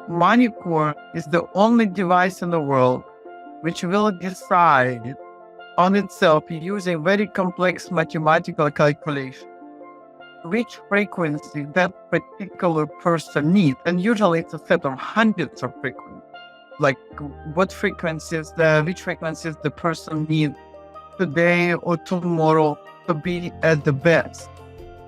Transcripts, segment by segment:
Monicor is the only device in the world which will decide on itself using very complex mathematical calculation which frequency that particular person needs. And usually it's a set of hundreds of frequencies. Like which frequencies the person needs today or tomorrow to be at the best.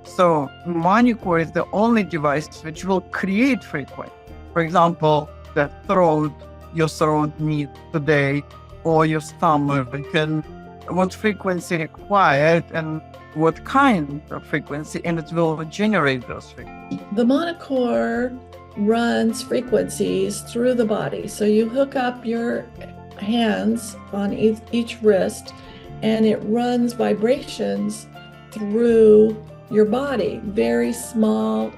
So Monicor is the only device which will create frequency. For example, your throat needs today, or your stomach, and what frequency required and what kind of frequency, and it will generate those frequencies. The Monicor runs frequencies through the body. So you hook up your hands on each wrist, and it runs vibrations through your body, very small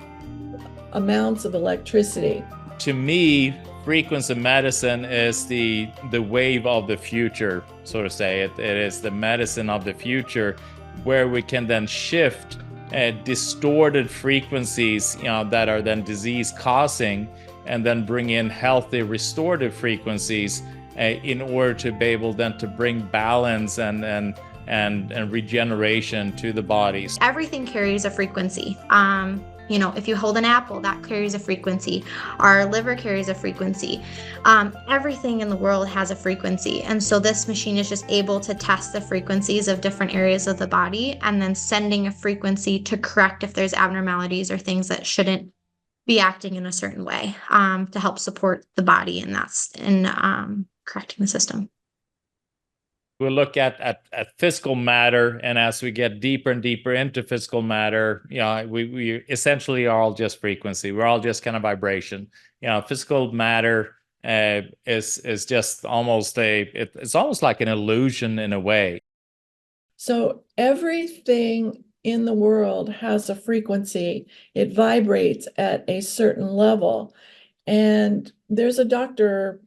amounts of electricity. To me, frequency medicine is the wave of the future, so to say. It is the medicine of the future, where we can then shift distorted frequencies, that are then disease causing, and then bring in healthy restorative frequencies in order to be able then to bring balance and regeneration to the bodies. Everything carries a frequency. If you hold an apple, that carries a frequency. Our liver carries a frequency. Everything in the world has a frequency. And so this machine is just able to test the frequencies of different areas of the body, and then sending a frequency to correct if there's abnormalities or things that shouldn't be acting in a certain way, to help support the body, and that's in correcting the system. We look at physical matter, and as we get deeper and deeper into physical matter, we essentially are all just frequency. We're all just kind of vibration. Physical matter is just almost it's almost like an illusion in a way. So everything in the world has a frequency. It vibrates at a certain level. And there's a doctor,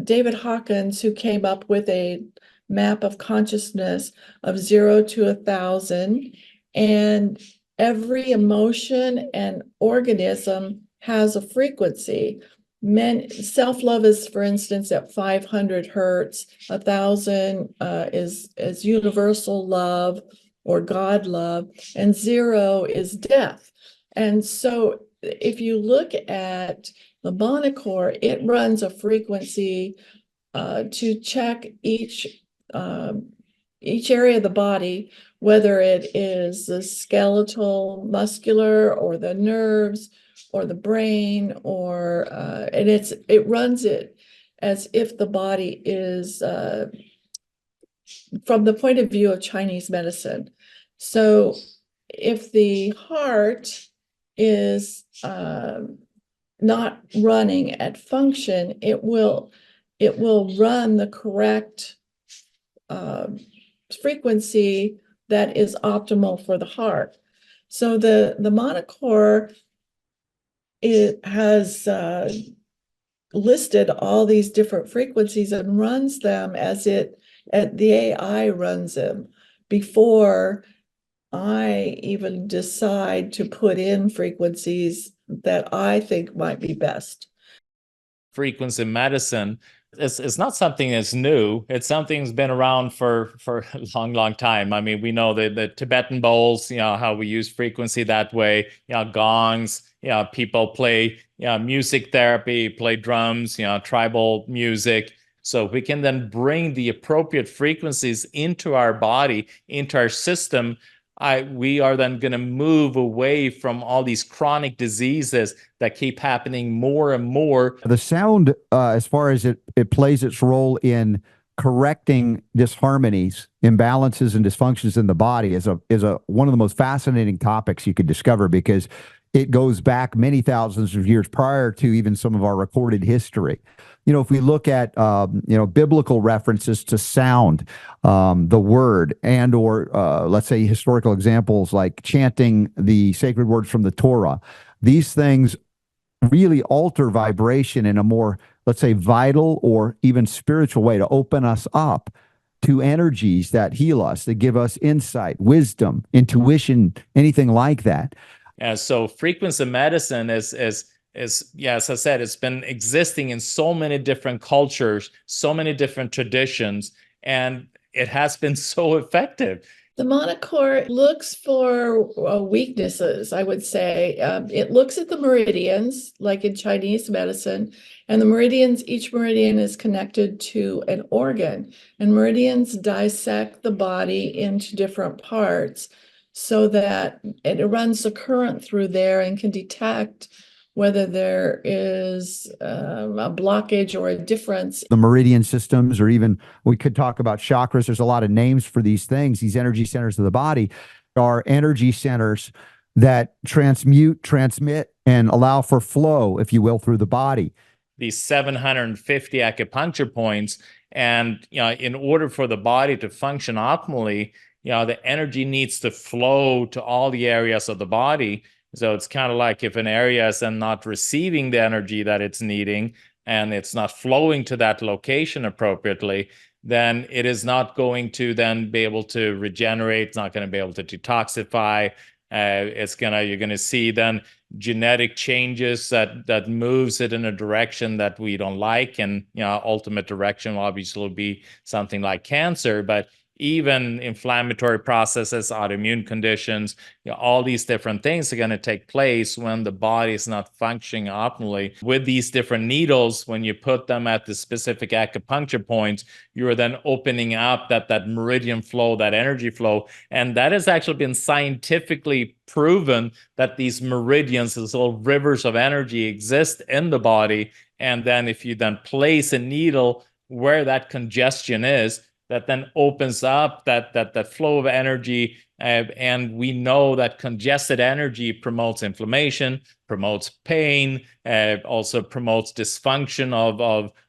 David Hawkins, who came up with a map of consciousness of 0 to 1,000, and every emotion and organism has a frequency. Self-love is, for instance, at 500 hertz. 1,000 is universal love or God love, and 0 is death. And so if you look at the Monicor, it runs a frequency to check each area of the body, whether it is the skeletal, muscular, or the nerves, or the brain, or and it runs it as if the body is from the point of view of Chinese medicine. So if the heart is not running at function, it will run the correct frequency that is optimal for the heart. So the Monicor, it has listed all these different frequencies and runs them as the AI runs them before I even decide to put in frequencies that I think might be best. Frequency medicine it's not something that's new. It's something that's been around for a long time. I mean, we know the Tibetan bowls, how we use frequency that way, gongs, people play, music therapy, play drums, tribal music. So we can then bring the appropriate frequencies into our body, into our system. We are then going to move away from all these chronic diseases that keep happening more and more. The sound, as far as it plays its role in correcting disharmonies, imbalances, and dysfunctions in the body, is one of the most fascinating topics you could discover, because it goes back many thousands of years prior to even some of our recorded history. If we look at, biblical references to sound, the word, and or let's say historical examples like chanting the sacred words from the Torah, these things really alter vibration in a more, let's say, vital or even spiritual way to open us up to energies that heal us, that give us insight, wisdom, intuition, anything like that. So frequency medicine is is, yeah, as I said, it's been existing in so many different cultures, so many different traditions, and it has been so effective. The Monicor looks for weaknesses, I would say. It looks at the meridians, like in Chinese medicine, and the meridians, each meridian is connected to an organ, and meridians dissect the body into different parts so that it runs the current through there and can detect whether there is a blockage or a difference. The meridian systems, or even we could talk about chakras. There's a lot of names for these things. These energy centers of the body are energy centers that transmute, transmit, and allow for flow, if you will, through the body. These 750 acupuncture points, and in order for the body to function optimally, the energy needs to flow to all the areas of the body. So it's kind of like if an area is then not receiving the energy that it's needing, and it's not flowing to that location appropriately, then it is not going to then be able to regenerate. It's not going to be able to detoxify. You're going to see then genetic changes that moves it in a direction that we don't like, and ultimate direction obviously will be something like cancer, but even inflammatory processes, autoimmune conditions, all these different things are going to take place when the body is not functioning optimally. With these different needles, when you put them at the specific acupuncture points, you're then opening up that meridian flow, that energy flow. And that has actually been scientifically proven that these meridians, these little rivers of energy, exist in the body. And then if you then place a needle where that congestion is, that then opens up that flow of energy. And we know that congested energy promotes inflammation, promotes pain, also promotes dysfunction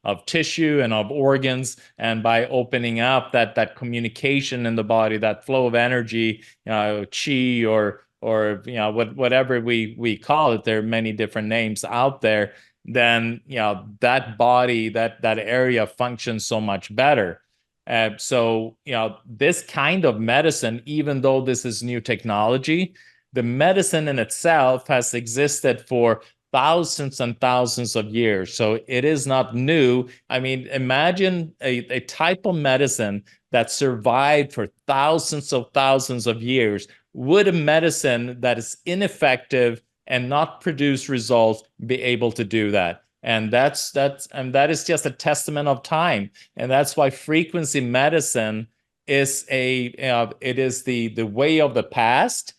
of tissue and of organs. And by opening up that communication in the body, that flow of energy, chi or whatever we call it, there are many different names out there, then that body, that area functions so much better. So this kind of medicine, even though this is new technology, the medicine in itself has existed for thousands and thousands of years. So it is not new. I mean, imagine a type of medicine that survived for thousands of years. Would a medicine that is ineffective and not produce results be able to do that? And that is just a testament of time. And that's why frequency medicine is it is the way of the past.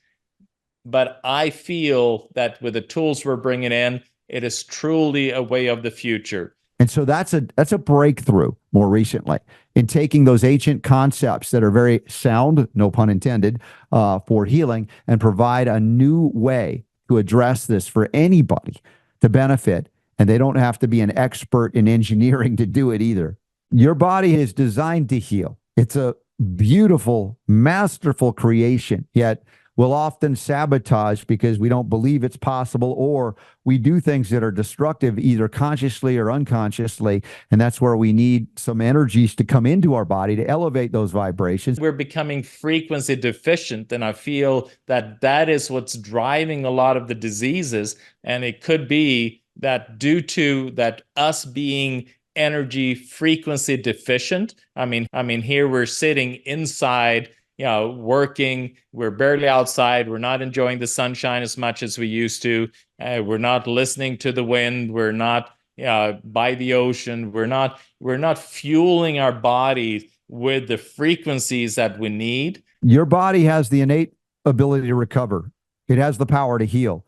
But I feel that with the tools we're bringing in, it is truly a way of the future. And so that's a breakthrough more recently in taking those ancient concepts that are very sound, no pun intended, for healing, and provide a new way to address this for anybody to benefit. And they don't have to be an expert in engineering to do it either. Your body is designed to heal. It's a beautiful, masterful creation, yet we'll often sabotage because we don't believe it's possible, or we do things that are destructive, either consciously or unconsciously. And that's where we need some energies to come into our body to elevate those vibrations. We're becoming frequency deficient, and I feel that is what's driving a lot of the diseases. And it could be that due to that us being energy frequency deficient. I mean, here we're sitting inside, working. We're barely outside. We're not enjoying the sunshine as much as we used to. We're not listening to the wind. We're not by the ocean. We're not fueling our body with the frequencies that we need. Your body has the innate ability to recover. It has the power to heal.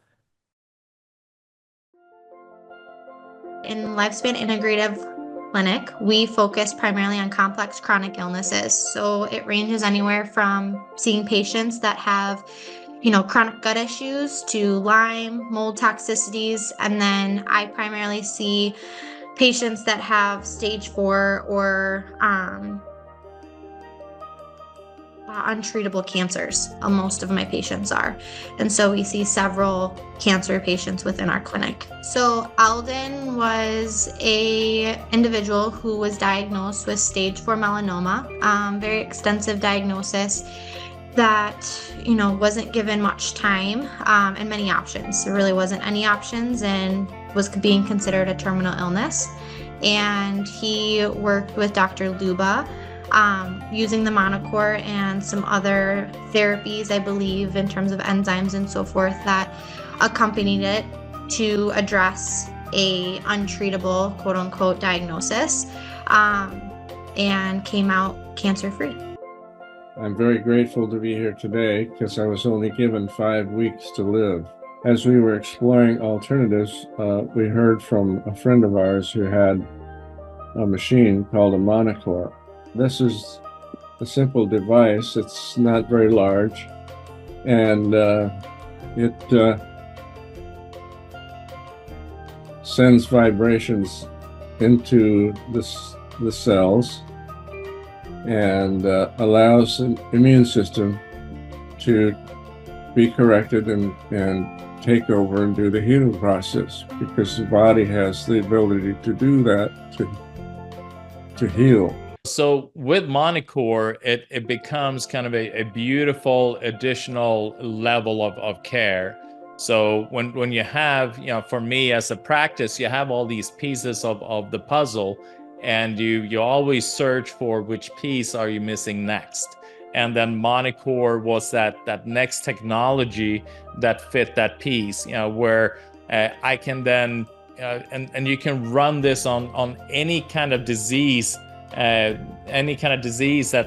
In Lifespan Integrative Clinic, we focus primarily on complex chronic illnesses. So it ranges anywhere from seeing patients that have, chronic gut issues to Lyme, mold toxicities. And then I primarily see patients that have stage 4 or untreatable cancers. Most of my patients are. And so we see several cancer patients within our clinic. So Alden was a individual who was diagnosed with stage 4 melanoma, very extensive diagnosis that, wasn't given much time and many options. There really wasn't any options. And was being considered a terminal illness. And he worked with Dr. LUBA using the Monicor and some other therapies, I believe, in terms of enzymes and so forth that accompanied it to address a untreatable, quote unquote, diagnosis, and came out cancer-free. I'm very grateful to be here today because I was only given 5 weeks to live. As we were exploring alternatives, we heard from a friend of ours who had a machine called a Monicor. This is a simple device. It's not very large, and it sends vibrations into the cells and allows the immune system to be corrected and take over and do the healing process, because the body has the ability to do that, to heal. So with Monicor, it becomes kind of a beautiful additional level of care. So when you have, for me as a practice, you have all these pieces of the puzzle, and you always search for which piece are you missing next. And then Monicor was that next technology that fit that piece, where I can then, and you can run this on any kind of disease, that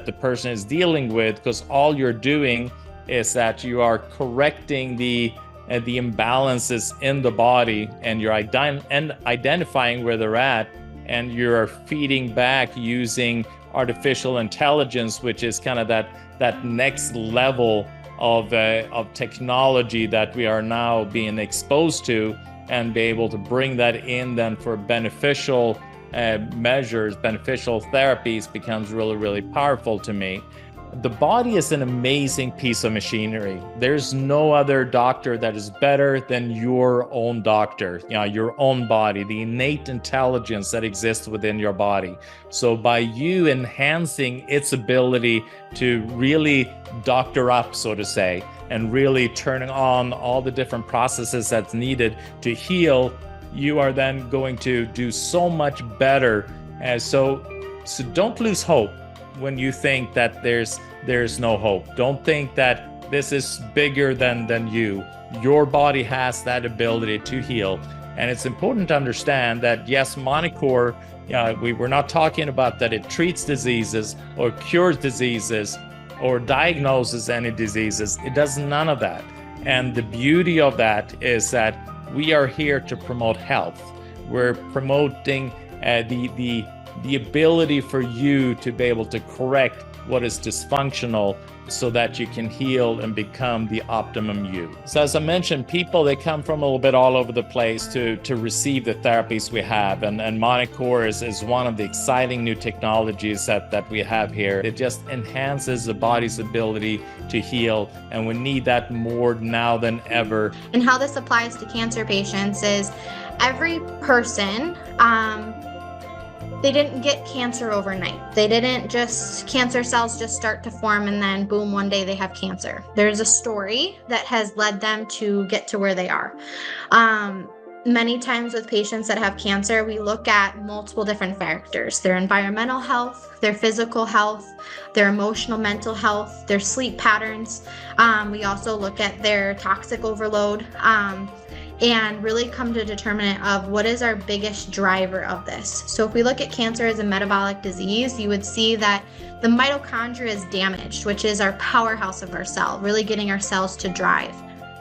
the person is dealing with, because all you're doing is that you are correcting the imbalances in the body, and you're identifying where they're at, and you're feeding back using artificial intelligence, which is kind of that next level of technology that we are now being exposed to, and be able to bring that in then for beneficial measures, beneficial therapies becomes really, really powerful to me. The body is an amazing piece of machinery. There's no other doctor that is better than your own doctor, your own body, the innate intelligence that exists within your body. So by you enhancing its ability to really doctor up, so to say, and really turning on all the different processes that's needed to heal, you are then going to do so much better. So don't lose hope when you think that there's no hope. Don't think that this is bigger than you. Your body has that ability to heal. And it's important to understand that, yes, Monicor, we're not talking about that it treats diseases or cures diseases or diagnoses any diseases. It does none of that. And the beauty of that is that we are here to promote health. We're promoting the ability for you to be able to correct what is dysfunctional so that you can heal and become the optimum you. So as I mentioned, people, they come from a little bit all over the place to receive the therapies we have. And Monicor is one of the exciting new technologies that we have here. It just enhances the body's ability to heal. And we need that more now than ever. And how this applies to cancer patients is every person, they didn't get cancer overnight. They didn't cancer cells just start to form and then boom, one day they have cancer. There's a story that has led them to get to where they are. Many times with patients that have cancer, we look at multiple different factors: their environmental health, their physical health, their emotional, mental health, their sleep patterns. We also look at their toxic overload, and really come to determinant of what is our biggest driver of this. So if we look at cancer as a metabolic disease, you would see that the mitochondria is damaged, which is our powerhouse of our cell, really getting our cells to drive.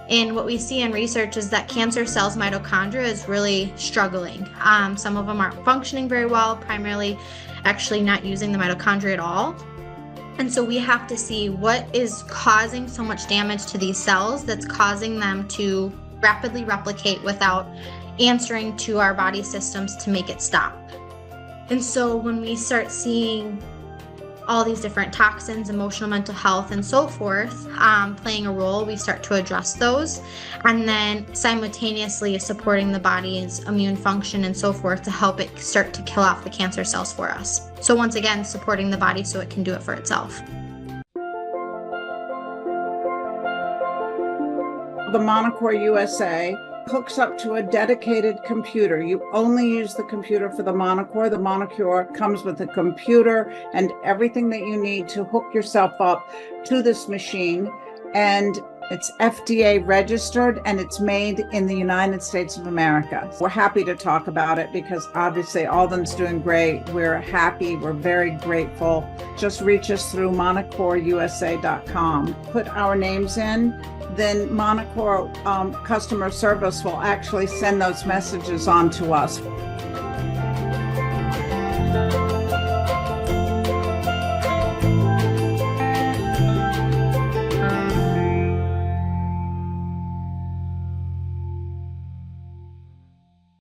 And what we see in research is that cancer cells' mitochondria is really struggling. Some of them aren't functioning very well, primarily actually not using the mitochondria at all. And so we have to see what is causing so much damage to these cells that's causing them to rapidly replicate without answering to our body systems to make it stop. And so when we start seeing all these different toxins, emotional, mental health, and so forth playing a role, we start to address those, and then simultaneously supporting the body's immune function and so forth to help it start to kill off the cancer cells for us. So once again, supporting the body so it can do it for itself. The Monicor USA hooks up to a dedicated computer. You only use the computer for the Monicor. The Monicor comes with a computer and everything that you need to hook yourself up to this machine. And it's FDA registered and it's made in the United States of America. We're happy to talk about it because obviously ALDEN's doing great. We're happy. We're very grateful. Just reach us through MonicorUSA.com. Put our names in, then Monicor customer service will actually send those messages on to us.